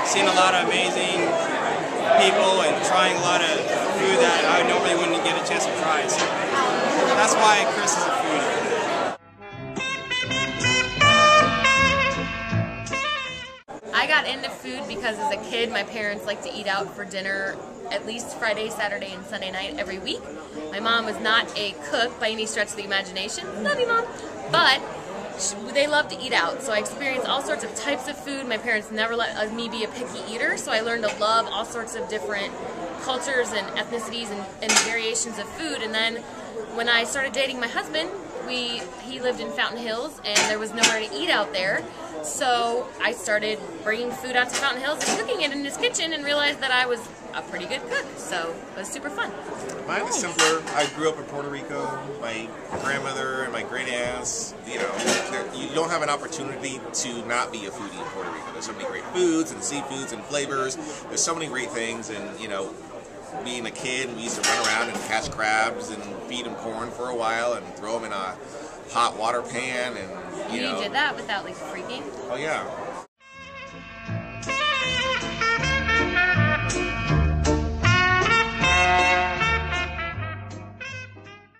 seen a lot of amazing people and trying a lot of food that I normally wouldn't get a chance to try. So that's why Chris is a foodie. I got into food because as a kid, my parents liked to eat out for dinner at least Friday, Saturday, and Sunday night every week. My mom was not a cook by any stretch of the imagination. Love you, Mom. But they love to eat out, so I experienced all sorts of types of food. My parents never let me be a picky eater, so I learned to love all sorts of different cultures and ethnicities and variations of food. And then when I started dating my husband, he lived in Fountain Hills, and there was nowhere to eat out there. So I started bringing food out to Fountain Hills and cooking it in his kitchen, and realized that I was a pretty good cook. So it was super fun. Mine was simpler. I grew up in Puerto Rico. My grandmother and my great aunts, you don't have an opportunity to not be a foodie in Puerto Rico. There's so many great foods and seafoods and flavors. There's so many great things, and being a kid, we used to run around and catch crabs and feed them corn for a while and throw them in a hot water pan, and you did that without like freaking? Oh yeah.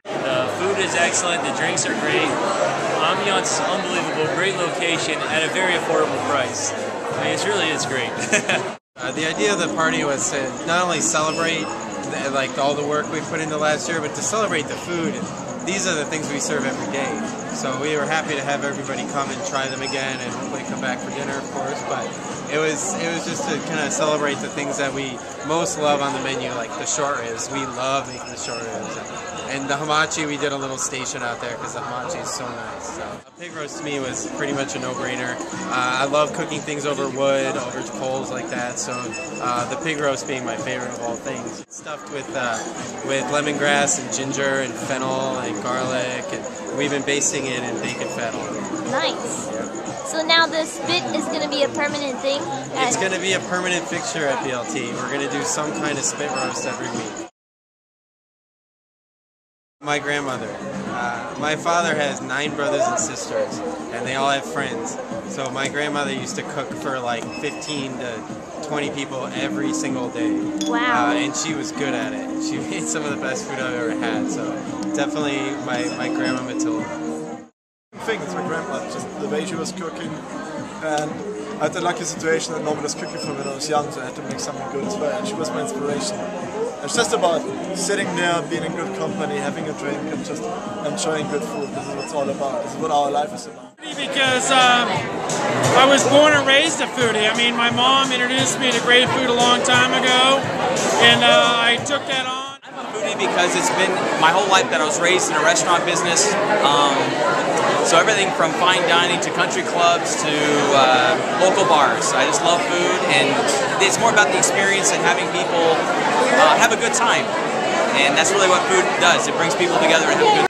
The food is excellent, the drinks are great, ambiance is unbelievable, great location at a very affordable price. I mean, it really is great. The idea of the party was to not only celebrate all the work we put into last year, but to celebrate the food. These are the things we serve every day. So we were happy to have everybody come and try them again, and hopefully come back for dinner, of course. But it was just to kind of celebrate the things that we most love on the menu, like the short ribs. We love making the short ribs. And the hamachi, we did a little station out there because the hamachi is so nice. So a pig roast to me was pretty much a no-brainer. I love cooking things over wood, over coals like that. So the pig roast being my favorite of all things. It's stuffed with lemongrass and ginger and fennel and garlic, and we've been basting it in bacon fennel. Nice. Yeah. So now the spit is going to be a permanent thing? It's going to be a permanent fixture at BLT. We're going to do some kind of spit roast every week. My grandmother. My father has 9 brothers and sisters, and they all have friends. So my grandmother used to cook for like 15 to 20 people every single day. Wow. And she was good at it. She made some of the best food I've ever had. So definitely my grandma Matilda. I think it's my grandma, just the way she was cooking. And I had the lucky situation that nobody was cooking for me when I was young, so I had to make something good as well. And she was my inspiration. It's just about sitting there, being in good company, having a drink, and just enjoying good food. This is what it's all about. This is what our life is about. Because I was born and raised a foodie. I mean, my mom introduced me to great food a long time ago, and I took that on. I'm a foodie because it's been my whole life that I was raised in a restaurant business. So everything from fine dining to country clubs to local bars. I just love food, and it's more about the experience and having people have a good time. And that's really what food does. It brings people together and have a good